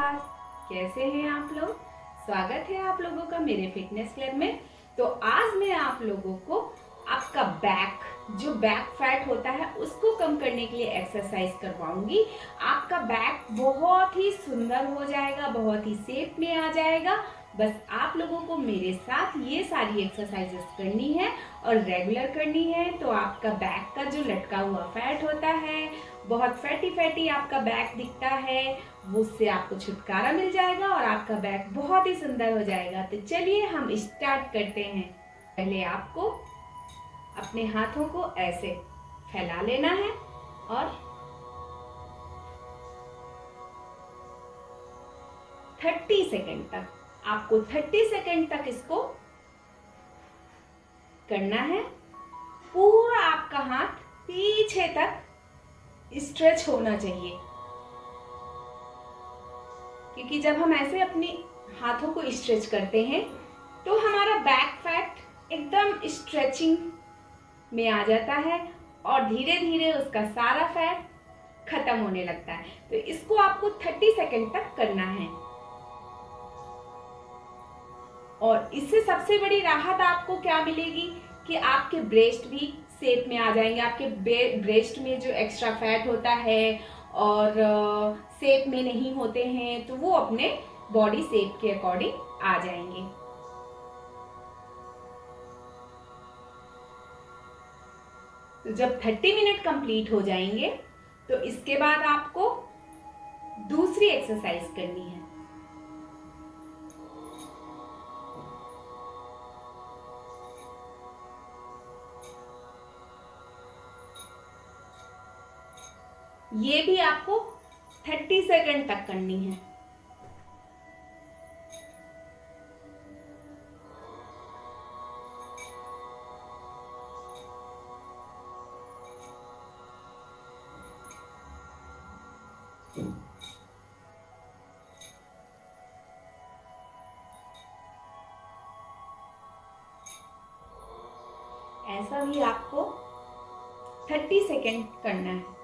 नमस्कार। कैसे हैं आप लोग? स्वागत है आप लोगों का मेरे फिटनेस क्लब में। तो आज मैं आप लोगों को आपका जो बैक फैट होता है उसको कम करने के लिए एक्सरसाइज करवाऊंगी। आपका बैक बहुत ही सुंदर हो जाएगा, बहुत ही शेप में आ जाएगा। बस आप लोगों को मेरे साथ ये सारी एक्सरसाइजेस करनी है और रेगुलर करनी है। तो आपका बैक का जो लटका हुआ फैट होता है, बहुत फैटी आपका बैक दिखता है, उससे आपको छुटकारा मिल जाएगा और आपका बैक बहुत ही सुंदर हो जाएगा। तो चलिए हम स्टार्ट करते हैं। पहले आपको अपने हाथों को ऐसे फैला लेना है और 30 सेकंड तक आपको 30 सेकंड तक इसको करना है। पूरा आपका हाथ पीछे तक स्ट्रेच होना चाहिए, क्योंकि जब हम ऐसे अपने हाथों को स्ट्रेच करते हैं तो हमारा बैक फैट एकदम स्ट्रेचिंग में आ जाता है और धीरे धीरे उसका सारा फैट खत्म होने लगता है। तो इसको आपको 30 सेकंड तक करना है और इससे सबसे बड़ी राहत आपको क्या मिलेगी कि आपके ब्रेस्ट भी शेप में आ जाएंगे। आपके ब्रेस्ट में जो एक्स्ट्रा फैट होता है और शेप में नहीं होते हैं तो वो अपने बॉडी शेप के अकॉर्डिंग आ जाएंगे। तो जब 30 मिनट कंप्लीट हो जाएंगे तो इसके बाद आपको दूसरी एक्सरसाइज करनी है। ये भी आपको 30 सेकंड तक करनी है। ऐसा भी आपको 30 सेकंड करना है।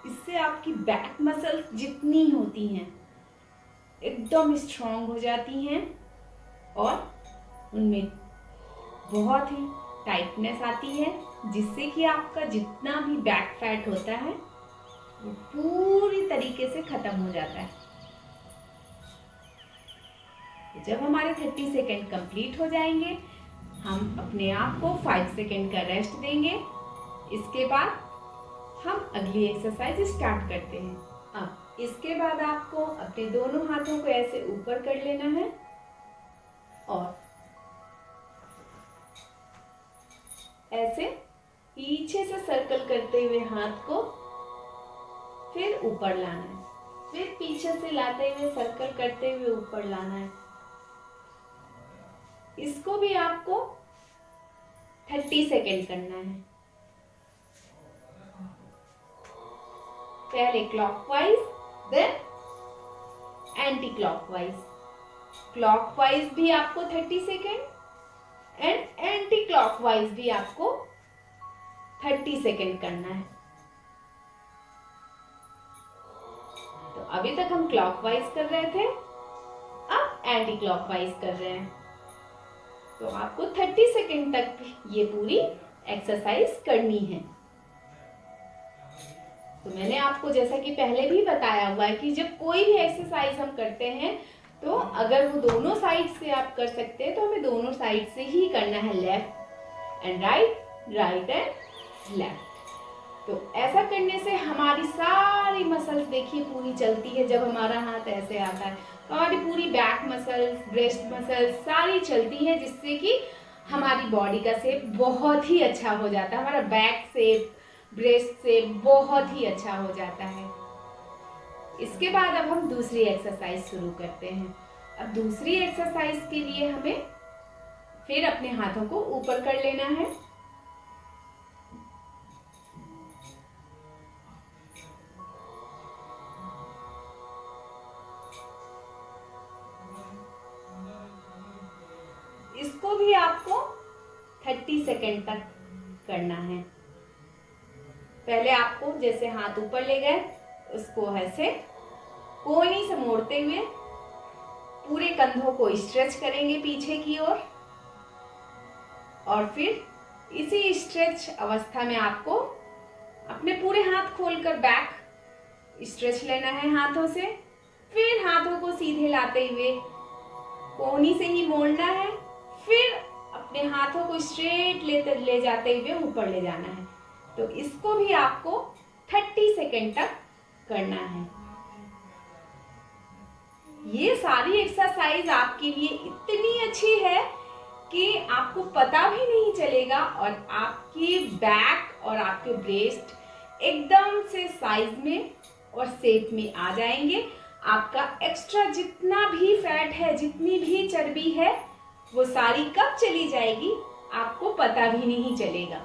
इससे आपकी बैक मसल्स जितनी होती हैं एकदम स्ट्रांग हो जाती हैं और उनमें बहुत ही टाइटनेस आती है, जिससे कि आपका जितना भी बैक फैट होता है वो पूरी तरीके से खत्म हो जाता है। जब हमारे 30 सेकंड कंप्लीट हो जाएंगे हम अपने आप को 5 सेकंड का रेस्ट देंगे। इसके बाद हम अगली एक्सरसाइज स्टार्ट करते हैं। अब इसके बाद आपको अपने दोनों हाथों को ऐसे ऊपर कर लेना है और ऐसे पीछे से सर्कल करते हुए हाथ को फिर ऊपर लाना है, फिर पीछे से लाते हुए सर्कल करते हुए ऊपर लाना है। इसको भी आपको 30 सेकंड करना है। पहले clockwise then anti clockwise. Clockwise भी आपको 30 सेकंड एंड एंटी क्लॉकवाइज भी आपको 30 सेकंड करना है। तो अभी तक हम क्लॉकवाइज कर रहे थे, अब एंटी क्लॉकवाइज कर रहे हैं। तो आपको 30 सेकंड तक ये पूरी एक्सरसाइज करनी है। तो मैंने आपको जैसा कि पहले भी बताया हुआ है कि जब कोई भी एक्सरसाइज हम करते हैं तो अगर वो दोनों साइड से आप कर सकते हैं तो हमें दोनों साइड से ही करना है, left and right, right and left. तो ऐसा करने से हमारी सारी मसल्स देखिए पूरी चलती है। जब हमारा हाथ ऐसे आता है तो हमारी पूरी बैक मसल्स, ब्रेस्ट मसल्स सारी चलती है, जिससे कि हमारी बॉडी का शेप बहुत ही अच्छा हो जाता है। हमारा बैक शेप, ब्रेस्ट शेप बहुत ही अच्छा हो जाता है। इसके बाद अब हम दूसरी एक्सरसाइज शुरू करते हैं। अब दूसरी एक्सरसाइज के लिए हमें फिर अपने हाथों को ऊपर कर लेना है। इसको भी आपको 30 सेकंड तक करना है। पहले आपको जैसे हाथ ऊपर ले गए उसको ऐसे कोहनी से मोड़ते हुए पूरे कंधों को स्ट्रेच करेंगे पीछे की ओर, और फिर इसी स्ट्रेच अवस्था में आपको अपने पूरे हाथ खोलकर बैक स्ट्रेच लेना है हाथों से। फिर हाथों को सीधे लाते हुए कोहनी से ही मोड़ना है, फिर अपने हाथों को स्ट्रेट ले जाते हुए ऊपर ले जाना है। तो इसको भी आपको 30 सेकेंड तक करना है। ये सारी एक्सरसाइज आपके लिए इतनी अच्छी है कि आपको पता भी नहीं चलेगा, और आपकी बैक और आपके ब्रेस्ट एकदम से साइज में और शेप में आ जाएंगे। आपका एक्स्ट्रा जितना भी फैट है, जितनी भी चर्बी है, वो सारी कब चली जाएगी आपको पता भी नहीं चलेगा।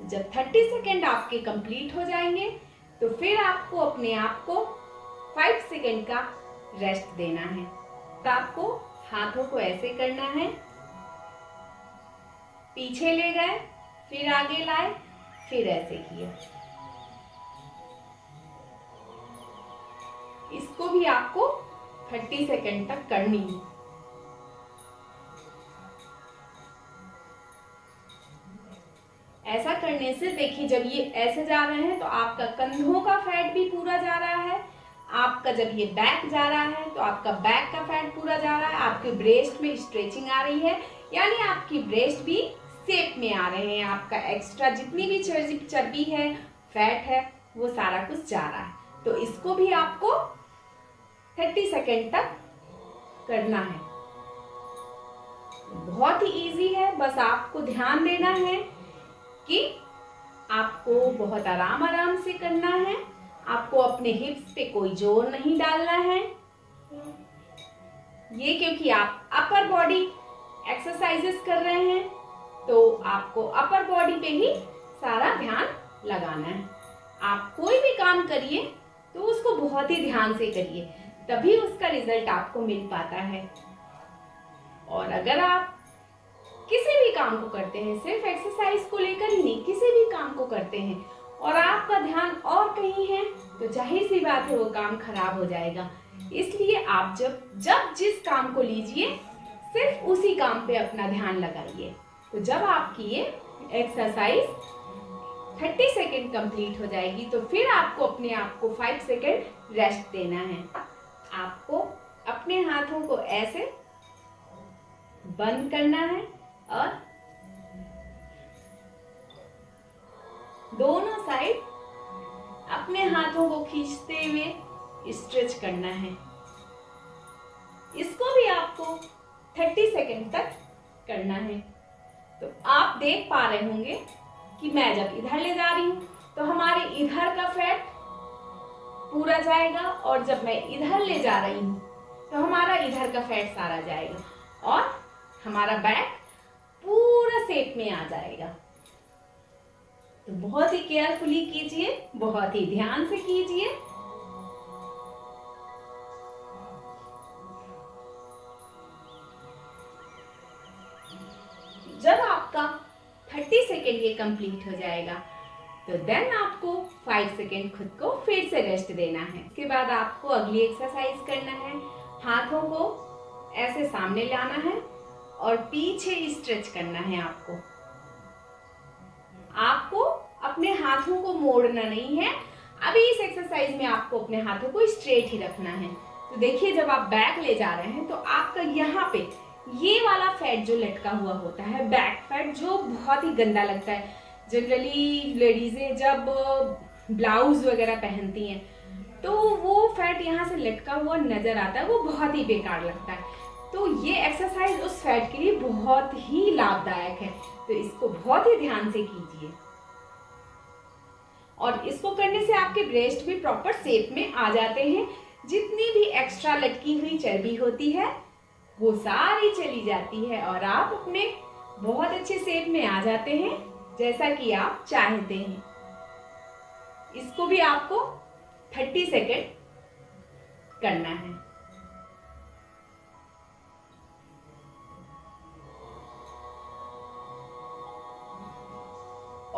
जब 30 सेकेंड आपके कंप्लीट हो जाएंगे तो फिर आपको अपने आप को 5 सेकेंड का रेस्ट देना है। तो आपको हाथों को ऐसे करना है, पीछे ले गए, फिर आगे लाए, फिर ऐसे किया। इसको भी आपको 30 सेकेंड तक करनी है। ऐसा करने से देखिए, जब ये ऐसे जा रहे हैं तो आपका कंधों का फैट भी पूरा जा रहा है, आपका जब ये बैक जा रहा है तो आपका बैक का फैट पूरा जा रहा है, आपके ब्रेस्ट में स्ट्रेचिंग आ रही है, यानी आपकी ब्रेस्ट भी शेप में आ रहे हैं। आपका एक्स्ट्रा जितनी भी चर्बी है, फैट है, वो सारा कुछ जा रहा है। तो इसको भी आपको 30 सेकेंड तक करना है। बहुत ही इजी है, बस आपको ध्यान देना है कि आपको बहुत आराम आराम से करना है। आपको अपने हिप्स पे कोई जोर नहीं डालना है। ये क्योंकि आप अपर बॉडी एक्सरसाइजेस कर रहे हैं, तो आपको अपर बॉडी पे ही सारा ध्यान लगाना है। आप कोई भी काम करिए तो उसको बहुत ही ध्यान से करिए, तभी उसका रिजल्ट आपको मिल पाता है। और अगर आप किसी भी काम को करते हैं, सिर्फ एक्सरसाइज को लेकर ही नहीं, किसी भी काम को करते हैं और आपका ध्यान और कहीं है, तो जाहिर सी बात है वो काम खराब हो जाएगा। इसलिए आप जब जिस काम को लीजिए, सिर्फ उसी काम पे अपना ध्यान लगाइए। तो जब आपकी ये एक्सरसाइज 30 सेकेंड कंप्लीट हो जाएगी तो फिर आपको अपने आप को 5 सेकेंड रेस्ट देना है। आपको अपने हाथों को ऐसे बंद करना है और दोनों साइड अपने हाथों को खींचते हुए स्ट्रेच करना है। इसको भी आपको 30 सेकेंड तक करना है। तो आप देख पा रहे होंगे कि मैं जब इधर ले जा रही हूं तो हमारे इधर का फैट पूरा जाएगा, और जब मैं इधर ले जा रही हूं तो हमारा इधर का फैट सारा जाएगा और हमारा बैक पूरा शेप में आ जाएगा। तो बहुत ही केयरफुली कीजिए, बहुत ही ध्यान से कीजिए। जब आपका 30 सेकेंड ये कंप्लीट हो जाएगा तो देन आपको 5 सेकेंड खुद को फिर से रेस्ट देना है। इसके बाद आपको अगली एक्सरसाइज करना है। हाथों को ऐसे सामने लाना है और पीछे स्ट्रेच करना है। आपको अपने हाथों को मोड़ना नहीं है। अभी इस एक्सरसाइज में आपको अपने हाथों को स्ट्रेट ही रखना है। तो देखिए, जब आप बैक ले जा रहे हैं तो आपका यहाँ पे ये वाला फैट जो लटका हुआ होता है, बैक फैट, जो बहुत ही गंदा लगता है। जनरली लेडीजें जब ब्लाउज वगैरह पहनती हैं तो वो फैट यहाँ से लटका हुआ नजर आता है, वो बहुत ही बेकार लगता है। तो ये एक्सरसाइज उस फैट के लिए बहुत ही लाभदायक है। तो इसको बहुत ही ध्यान से कीजिए, और इसको करने से आपके ब्रेस्ट भी प्रॉपर शेप में आ जाते हैं। जितनी भी एक्स्ट्रा लटकी हुई चर्बी होती है वो सारी चली जाती है और आप अपने बहुत अच्छे शेप में आ जाते हैं, जैसा कि आप चाहते हैं। इसको भी आपको 30 सेकेंड करना है।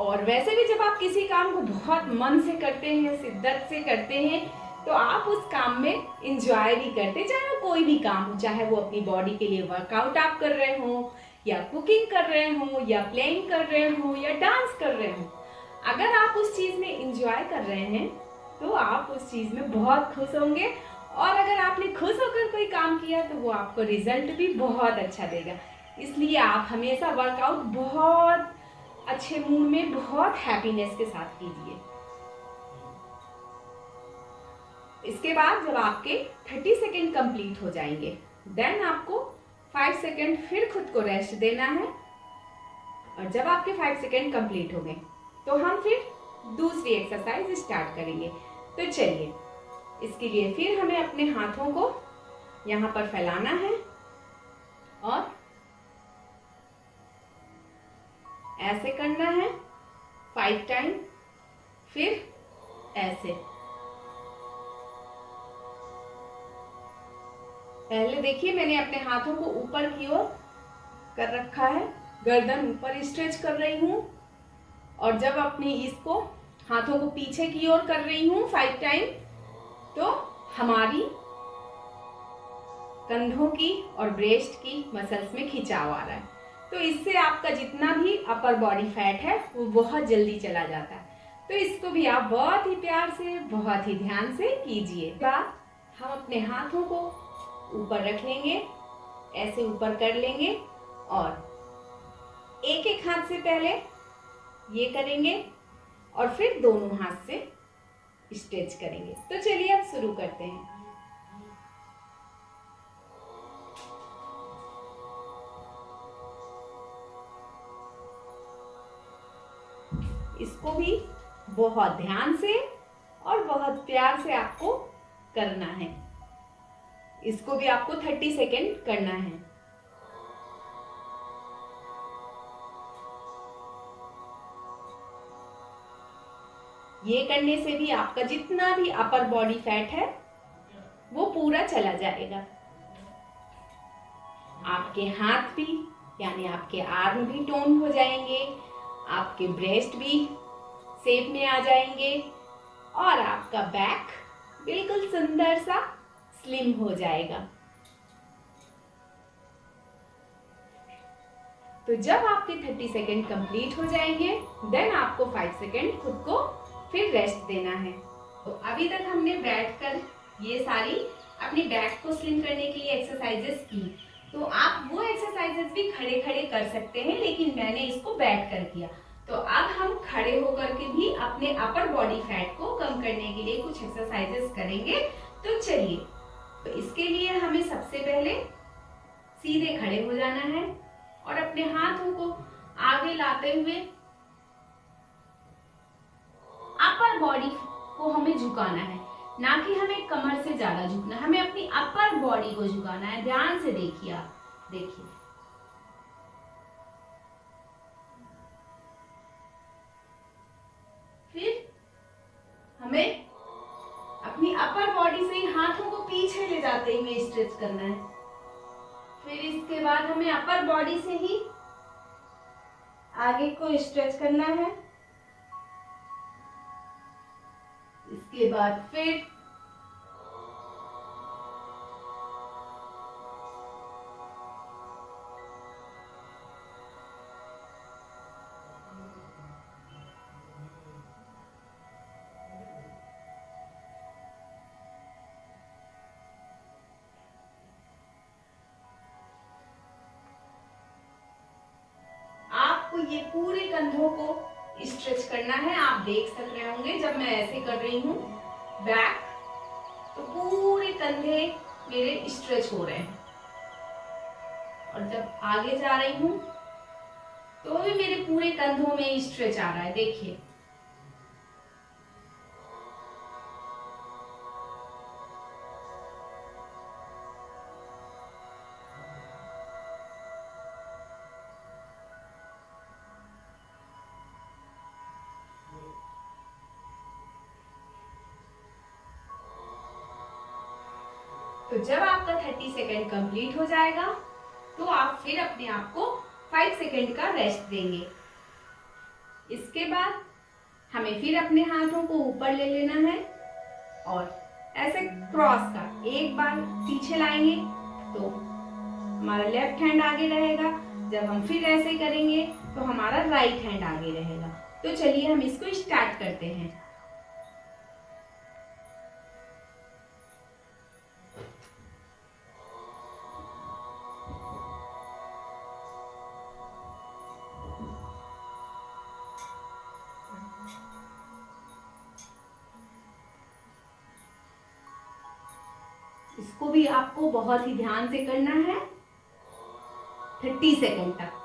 और वैसे भी जब आप किसी काम को बहुत मन से करते हैं, शिद्दत से करते हैं, तो आप उस काम में इंजॉय भी करते हैं, चाहे वो कोई भी काम हो, चाहे वो अपनी बॉडी के लिए वर्कआउट आप कर रहे हो, या कुकिंग कर रहे हो, या प्लेइंग कर रहे हो, या डांस कर रहे हो। अगर आप उस चीज में इंजॉय कर रहे हैं तो आप उस चीज में बहुत खुश होंगे, और अगर आपने खुश होकर कोई काम किया तो वो आपको रिजल्ट भी बहुत अच्छा देगा। इसलिए आप हमेशा वर्कआउट बहुत अच्छे मूड में, बहुत हैप्पीनेस के साथ कीजिए। इसके बाद जब आपके 30 सेकेंड कंप्लीट हो जाएंगे, देन आपको 5 सेकेंड फिर खुद को रेस्ट देना है। और जब आपके 5 सेकेंड कंप्लीट हो गए तो हम फिर दूसरी एक्सरसाइज स्टार्ट करेंगे। तो चलिए, इसके लिए फिर हमें अपने हाथों को यहाँ पर फैलाना है और ऐसे करना है 5 टाइम, फिर ऐसे। पहले देखिए, मैंने अपने हाथों को ऊपर की ओर कर रखा है, गर्दन ऊपर स्ट्रेच कर रही हूं, और जब अपनी इसको हाथों को पीछे की ओर कर रही हूं 5 टाइम, तो हमारी कंधों की और ब्रेस्ट की मसल्स में खिंचाव आ रहा है। तो इससे आपका जितना भी अपर बॉडी फैट है वो बहुत जल्दी चला जाता है। तो इसको भी आप बहुत ही प्यार से, बहुत ही ध्यान से कीजिए। बाद हम अपने हाथों को ऊपर रख लेंगे, ऐसे ऊपर कर लेंगे, और एक एक हाथ से पहले ये करेंगे और फिर दोनों हाथ से स्ट्रेच करेंगे। तो चलिए अब शुरू करते हैं। इसको भी बहुत ध्यान से और बहुत प्यार से आपको करना है। इसको भी आपको 30 सेकेंड करना है। ये करने से भी आपका जितना भी अपर बॉडी फैट है वो पूरा चला जाएगा। आपके हाथ भी, यानी आपके आर्म भी टोन हो जाएंगे, आपके ब्रेस्ट भी शेप में आ जाएंगे, और आपका बैक बिल्कुल सुंदर सा स्लिम हो जाएगा। तो जब आपके 30 सेकेंड कंप्लीट हो जाएंगे, देन आपको 5 सेकेंड खुद को फिर रेस्ट देना है। तो अभी तक हमने बैठकर ये सारी अपनी बैक को स्लिम करने के लिए एक्सरसाइजेस की। तो आप वो एक्सरसाइजेस भी खड़े खड़े कर सकते हैं, लेकिन मैंने इसको बैठ कर किया। तो अब हम खड़े होकर के भी अपने अपर बॉडी फैट को कम करने के लिए कुछ एक्सरसाइजेस करेंगे। तो चलिए, तो इसके लिए हमें सबसे पहले सीधे खड़े हो जाना है और अपने हाथों को आगे लाते हुए अपर बॉडी को हमें झुकाना है, ना कि हमें कमर से ज्यादा झुकना है। हमें अपनी अपर बॉडी को झुकाना है। ध्यान से देखिए, आप देखिए। फिर हमें अपनी अपर बॉडी से हाथों को पीछे ले जाते हुए स्ट्रेच करना है। फिर इसके बाद हमें अपर बॉडी से ही आगे को स्ट्रेच करना है। इसके बाद फिर ये पूरे कंधों को स्ट्रेच करना है। आप देख सक रहे होंगे जब मैं ऐसे कर रही हूँ बैक, तो पूरे कंधे मेरे स्ट्रेच हो रहे हैं, और जब आगे जा रही हूँ तो भी मेरे पूरे कंधों में स्ट्रेच आ रहा है। देखिए, तो जब आपका 30 सेकेंड कंप्लीट हो जाएगा तो आप फिर अपने आप को 5 सेकेंड का रेस्ट देंगे। इसके बाद हमें फिर अपने हाथों को ऊपर ले लेना है और ऐसे क्रॉस का एक बार पीछे लाएंगे तो हमारा लेफ्ट हैंड आगे रहेगा। जब हम फिर ऐसे करेंगे तो हमारा राइट हैंड आगे रहेगा। तो चलिए हम इसको स्टार्ट करते हैं। इसको भी आपको बहुत ही ध्यान से करना है 30 सेकंड तक।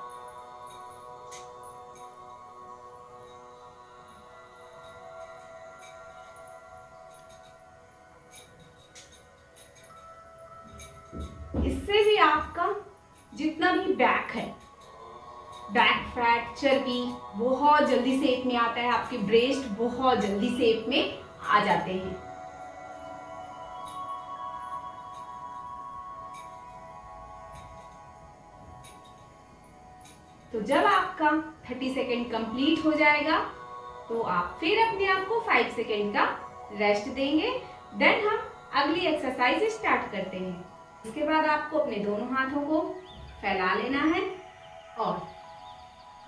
इससे भी आपका जितना भी बैक है, बैक फैट, चर्बी बहुत जल्दी शेप में आता है। आपके ब्रेस्ट बहुत जल्दी शेप में आ जाते हैं। तो जब आपका 30 सेकेंड कंप्लीट हो जाएगा तो आप फिर अपने आप को 5 सेकेंड का रेस्ट देंगे। देन हम अगली एक्सरसाइज स्टार्ट करते हैं। इसके बाद आपको अपने दोनों हाथों को फैला लेना है और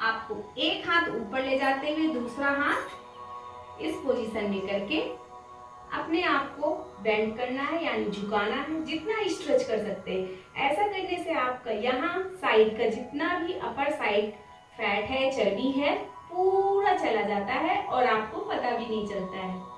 आपको एक हाथ ऊपर ले जाते हुए दूसरा हाथ इस पोजीशन में करके अपने आप को बेंड करना है, यानी झुकाना है जितना स्ट्रेच कर सकते हैं। ऐसा करने से आपका यहाँ साइड का जितना भी अपर साइड फैट है, चर्बी है, पूरा चला जाता है और आपको पता भी नहीं चलता है।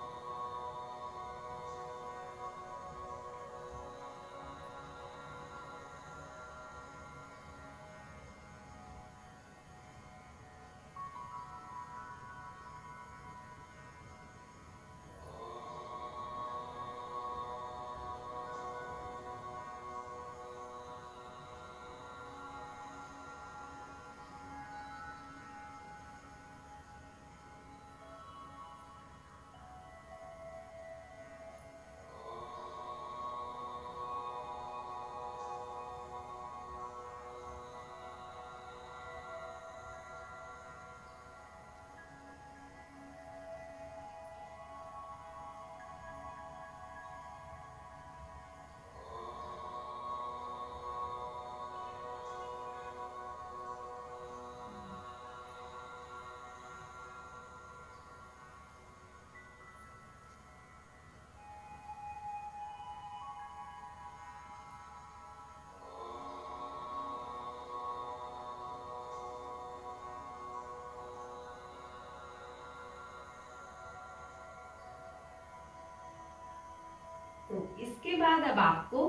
तो इसके बाद अब आपको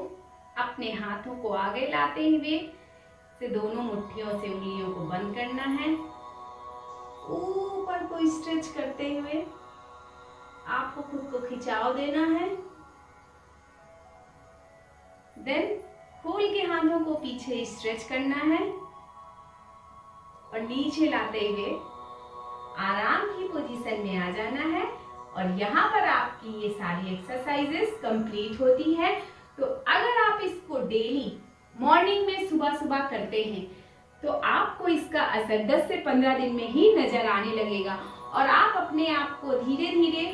अपने हाथों को आगे लाते हुए से दोनों मुट्ठियों से उंगलियों को बंद करना है। ऊपर को स्ट्रेच करते हुए आपको खुद को खिंचाव देना है। देन खोल के हाथों को पीछे स्ट्रेच करना है और नीचे लाते हुए आराम की पोजीशन में आ जाना है। और यहाँ पर आपकी ये सारी एक्सरसाइजेस कंप्लीट होती है। तो अगर आप इसको डेली मॉर्निंग में सुबह सुबह करते हैं तो आपको इसका असर 10 से 15 दिन में ही नजर आने लगेगा और आप अपने आप को धीरे धीरे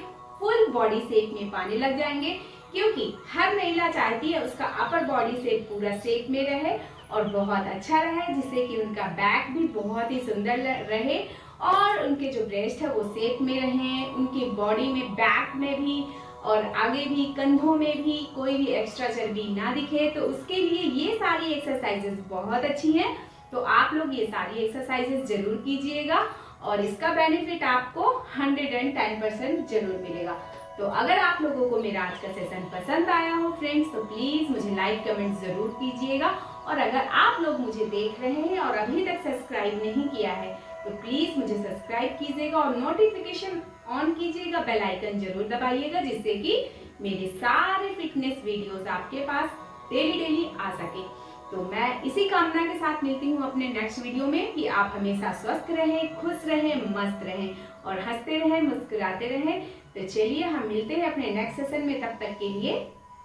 फुल बॉडी शेप में पाने लग जाएंगे, क्योंकि हर महिला चाहती है उसका अपर बॉडी शेप पूरा शेप में रहे और बहुत अच्छा रहे, जिससे कि उनका बैक भी बहुत ही सुंदर रहे और उनके जो ब्रेस्ट है वो शेप में रहे, उनकी बॉडी में बैक में भी और आगे भी कंधों में भी कोई भी एक्स्ट्रा चर्बी ना दिखे। तो उसके लिए ये सारी एक्सरसाइजेस बहुत अच्छी हैं। तो आप लोग ये सारी एक्सरसाइजेस जरूर कीजिएगा और इसका बेनिफिट आपको 110% जरूर मिलेगा। तो अगर आप लोगों को मेरा आज का सेशन पसंद आया हो फ्रेंड्स, तो प्लीज मुझे लाइक कमेंट जरूर कीजिएगा। और अगर आप लोग मुझे देख रहे हैं और अभी तक सब्सक्राइब नहीं किया है तो प्लीज मुझे सब्सक्राइब कीजिएगा और नोटिफिकेशन ऑन कीजिएगा, बेल आइकन जरूर दबाइएगा, जिससे कि मेरे सारे फिटनेस वीडियोस आपके पास डेली आ सके। तो मैं इसी कामना के साथ मिलती हूँ अपने नेक्स्ट वीडियो में कि आप हमेशा स्वस्थ रहें, खुश रहें, मस्त रहें और हंसते रहें, मुस्कुराते रहें। तो चलिए हम मिलते हैं अपने नेक्स्ट सेशन में, तब तक के लिए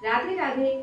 राधे राधे।